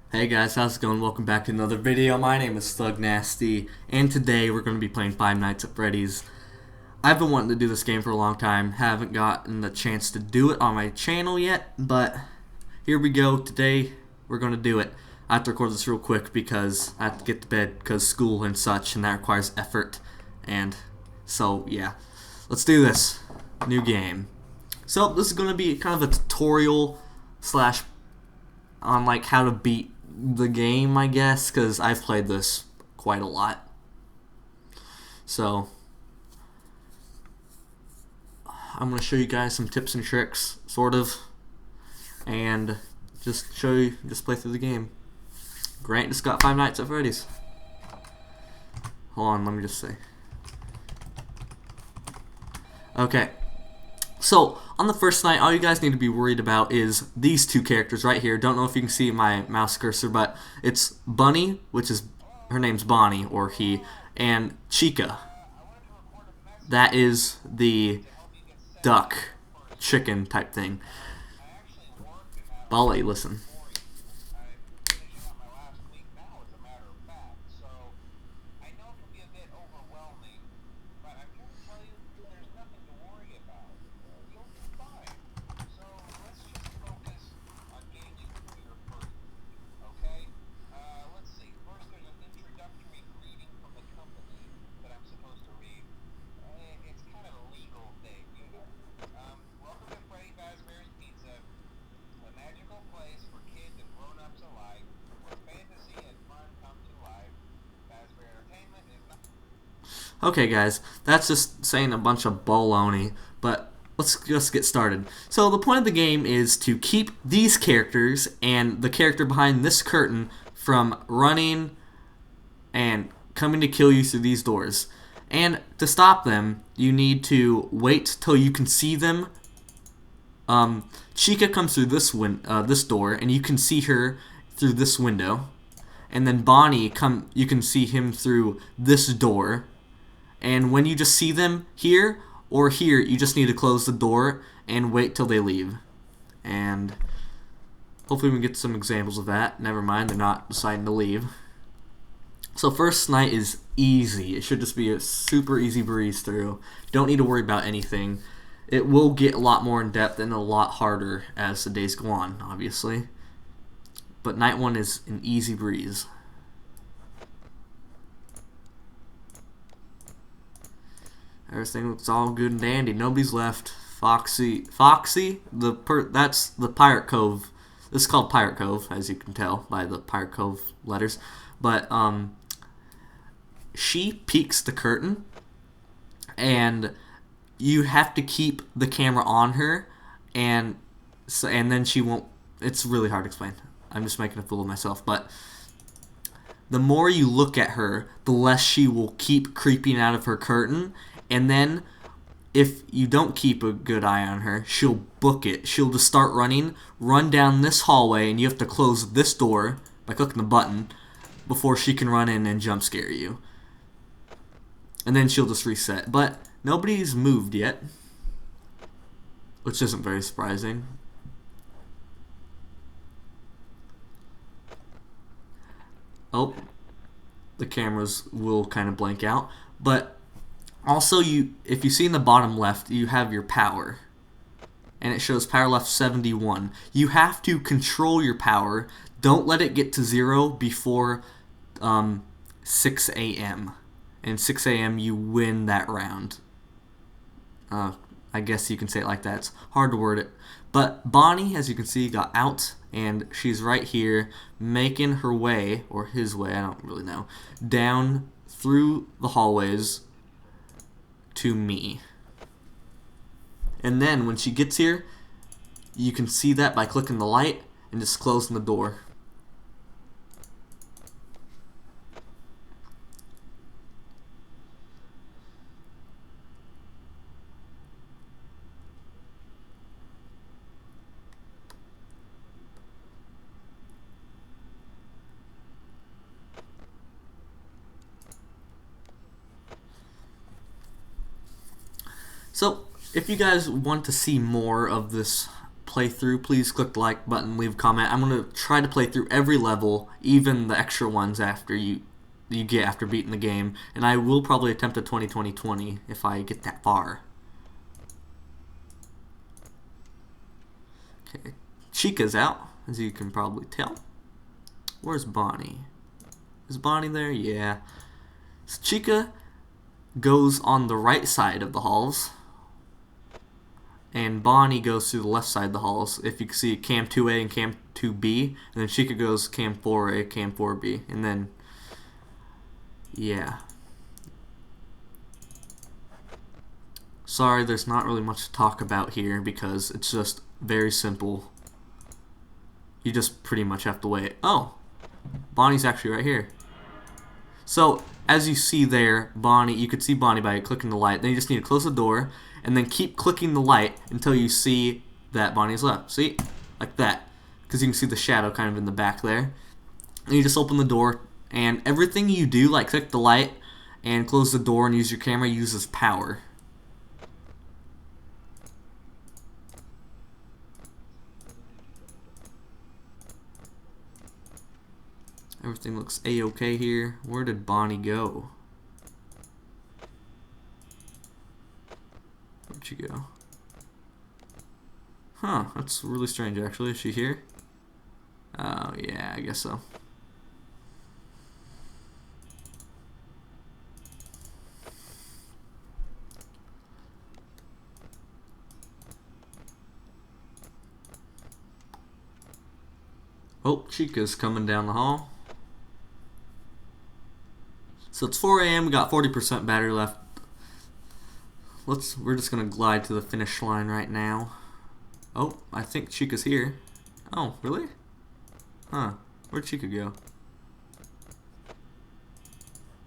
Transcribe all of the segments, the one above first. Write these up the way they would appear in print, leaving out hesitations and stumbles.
Hey guys, how's it going? Welcome back to another video. My name is Thug Nasty, and today we're going to be playing Five Nights at Freddy's. I've been wanting to do this game for a long time, haven't gotten the chance to do it on my channel yet, but here we go. Today we're going to do it. I have to record this real quick because I have to get to bed because school and such, and that requires effort. And so, yeah, let's do this. New game. So this is going to be kind of a tutorial slash on like how to beat the game, I guess, because I've played this quite a lot. So I'm going to show you guys some tips and tricks, sort of, and just play through the game. Grant just got Five Nights at Freddy's. Hold on, let me just say. Okay. So, on the first night, all you guys need to be worried about is these two characters right here. Don't know if you can see my mouse cursor, but it's Bunny, which is, her name's Bonnie, or he, and Chica. That is the duck, chicken type thing. But I'll let you listen. Okay, guys, that's just saying a bunch of baloney, but let's just get started. So the point of the game is to keep these characters and the character behind this curtain from running and coming to kill you through these doors. And to stop them, you need to wait till you can see them. Chica comes through this door, and you can see her through this window. And then Bonnie, you can see him through this door. And when you just see them here or here, you just need to close the door and wait till they leave. And hopefully we can get some examples of that. Never mind, they're not deciding to leave. So first night is easy. It should just be a super easy breeze through. Don't need to worry about anything. It will get a lot more in depth and a lot harder as the days go on, obviously. But night one is an easy breeze. Everything looks all good and dandy. Nobody's left. Foxy, that's the Pirate Cove. This is called Pirate Cove, as you can tell by the Pirate Cove letters. But she peeks the curtain, and you have to keep the camera on her, and then she won't. It's really hard to explain. I'm just making a fool of myself, but the more you look at her, the less she will keep creeping out of her curtain. And then, if you don't keep a good eye on her, she'll book it. She'll just start running, run down this hallway, and you have to close this door by clicking the button before she can run in and jump scare you. And then she'll just reset. But nobody's moved yet, which isn't very surprising. Oh, the cameras will kind of blank out. But also, if you see in the bottom left, you have your power. And it shows power left 71. You have to control your power. Don't let it get to 0 before 6 a.m. And 6 a.m. you win that round. I guess you can say it like that. It's hard to word it. But Bonnie, as you can see, got out. And she's right here making her way, or his way, I don't really know, down through the hallways to me. And then when she gets here, you can see that by clicking the light and just closing the door. So, if you guys want to see more of this playthrough, please click the like button, leave a comment. I'm going to try to play through every level, even the extra ones after you get after beating the game. And I will probably attempt a 20-20-20 if I get that far. Okay, Chica's out, as you can probably tell. Where's Bonnie? Is Bonnie there? Yeah. So Chica goes on the right side of the halls, and Bonnie goes to the left side of the halls. If you can see Cam 2A and Cam 2B, and then Chica goes Cam 4A, Cam 4B, and then, yeah. Sorry, there's not really much to talk about here because it's just very simple. You just pretty much have to wait. Oh, Bonnie's actually right here. So, as you see there, Bonnie, you could see Bonnie by clicking the light. Then you just need to close the door, and then keep clicking the light until you see that Bonnie's left. See? Like that. Because you can see the shadow kind of in the back there. And you just open the door, and everything you do, like click the light and close the door and use your camera, uses power. Everything looks a-okay here. Where did Bonnie go? Where'd she go? Huh, that's really strange actually. Is she here? Oh yeah, I guess so. Oh, Chica's coming down the hall. So it's 4 a.m. We got 40% battery left. We're just gonna glide to the finish line right now. Oh, I think Chica's here. Oh, really? Huh? Where'd Chica go?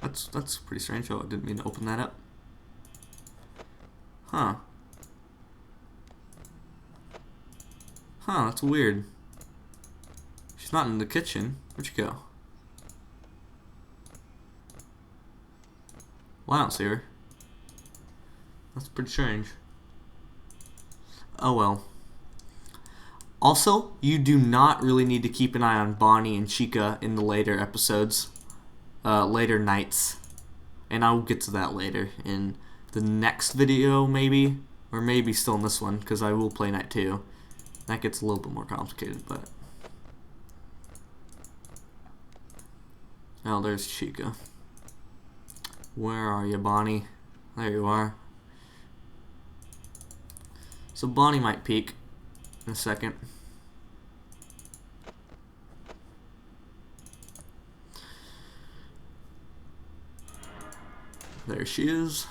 That's pretty strange. Oh, I didn't mean to open that up. Huh? Huh? That's weird. She's not in the kitchen. Where'd she go? Well, I don't see her. That's pretty strange. Oh well. Also, you do not really need to keep an eye on Bonnie and Chica in the later episodes, later nights. And I'll get to that later in the next video, maybe. Or maybe still in this one, because I will play night 2. That gets a little bit more complicated, but... Oh, there's Chica. Where are you, Bonnie? There you are. So Bonnie might peek in a second. There she is.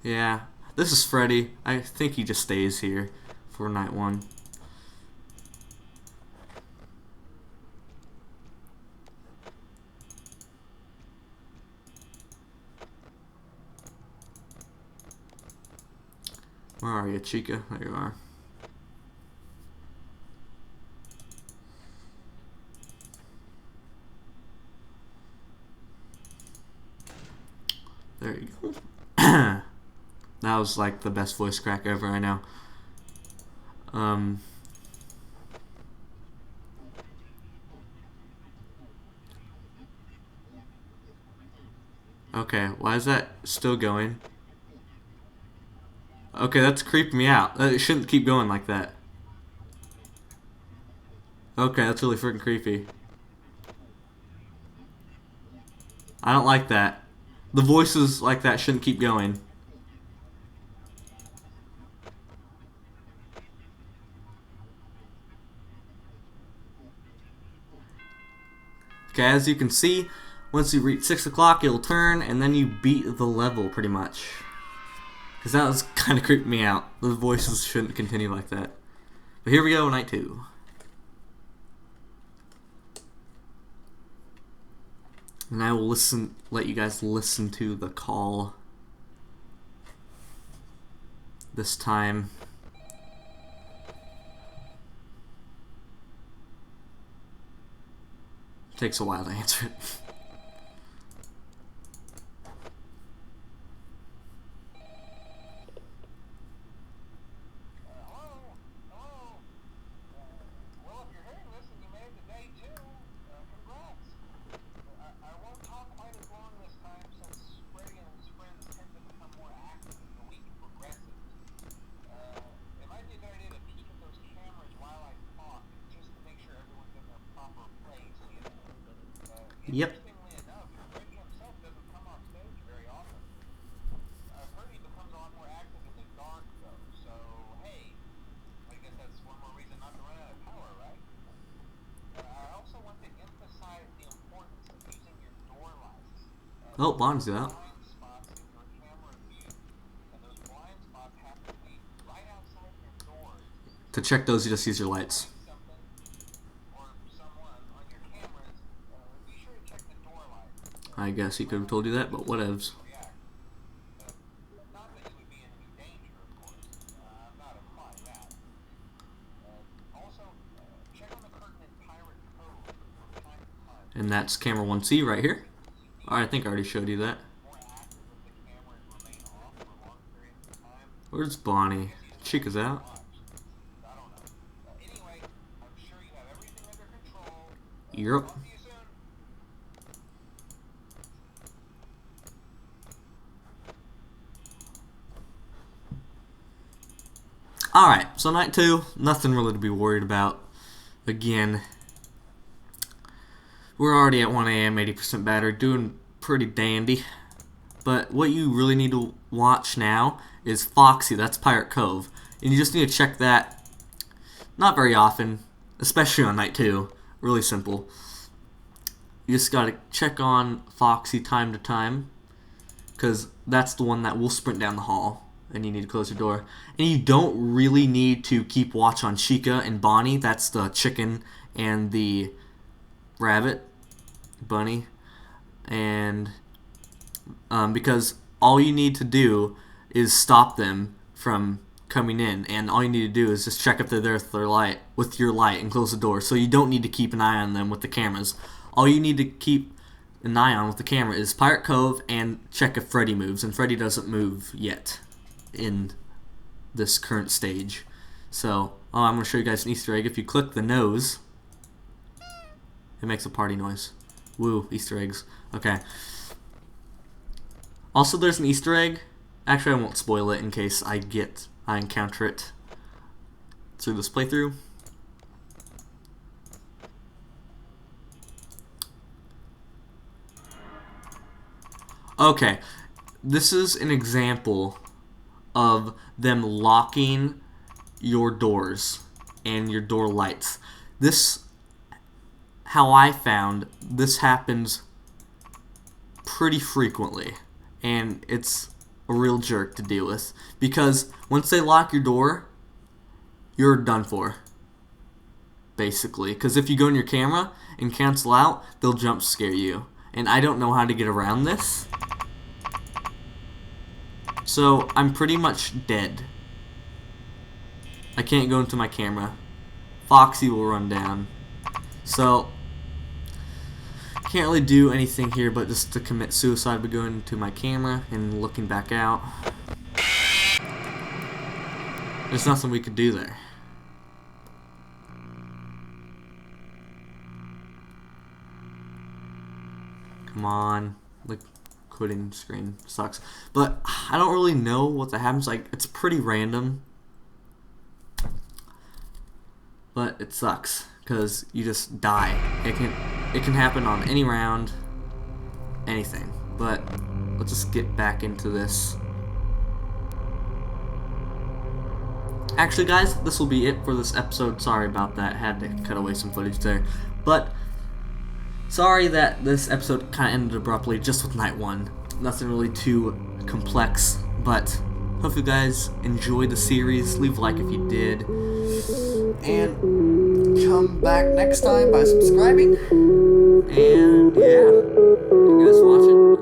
Yeah, this is Freddy. I think he just stays here for night 1. Where are you, Chica? There you are. There you go. That was like the best voice crack ever, I know. Okay, why is that still going? Okay, that's creeping me out. It shouldn't keep going like that. Okay, that's really freaking creepy. I don't like that. The voices like that shouldn't keep going. Okay, as you can see, once you reach 6 o'clock, it'll turn, and then you beat the level, pretty much. Because that was kind of creeping me out. The voices shouldn't continue like that. But here we go, night 2. And I will let you guys listen to the call this time. It takes a while to answer it. Yep. Interestingly enough, Freddy himself doesn't come off stage very often. Freddy becomes a lot more active in the dark, though. So, hey, I guess that's one more reason not to run out of power, right? I also want to emphasize the importance of using your door lights. Oh, There are Bonds do that. blind spots in your camera view, and those blind spots happen to be right outside your doors. To check those, you just use your lights. Something or someone on your cameras, be sure to check the door lights. I guess he could have told you that, but whatevs. React. Not that you would be in any danger, of course. I'm not implying that. Also, check on the curtain in Pirate Cove from time to time. And that's camera 1C right here. Alright, I think I already showed you that. More active if the cameras remain off for long periods of time. Where's Bonnie? Chica's out. I don't know. Anyway, I'm sure you have everything under control. Yep. Talk to you soon. Alright, so night 2, nothing really to be worried about. Again, we're already at 1 a.m., 80% battery, doing pretty dandy. But what you really need to watch now is Foxy, that's Pirate Cove. And you just need to check that not very often, especially on night 2. Really simple. You just gotta check on Foxy time to time, because that's the one that will sprint down the hall. And you need to close your door. And you don't really need to keep watch on Chica and Bonnie. That's the chicken and the rabbit, bunny. And because all you need to do is stop them from coming in. And all you need to do is just check if they're there with your light and close the door. So you don't need to keep an eye on them with the cameras. All you need to keep an eye on with the camera is Pirate Cove and check if Freddy moves. And Freddy doesn't move yet in this current stage. So, I'm going to show you guys an Easter egg. If you click the nose, it makes a party noise. Woo, Easter eggs. Okay. Also, there's an Easter egg. Actually, I won't spoil it in case I encounter it through this playthrough. Okay, this is an example of them locking your doors and your door lights. This, how I found, this happens pretty frequently, and it's a real jerk to deal with, because once they lock your door, you're done for, basically. Because if you go in your camera and cancel out, they'll jump scare you, and I don't know how to get around this. So, I'm pretty much dead. I can't go into my camera. Foxy will run down. So, can't really do anything here but just to commit suicide by going into my camera and looking back out. There's nothing we could do there. Come on. Like, quitting screen sucks. But I don't really know what that happens. Like, it's pretty random. But it sucks because you just die. It can happen on any round, anything. But let's just get back into this. Actually, guys, this will be it for this episode. Sorry about that. Had to cut away some footage there. But sorry that this episode kind of ended abruptly just with night 1. Nothing really too complex, but hope you guys enjoyed the series. Leave a like if you did. And come back next time by subscribing. And yeah, you guys watching.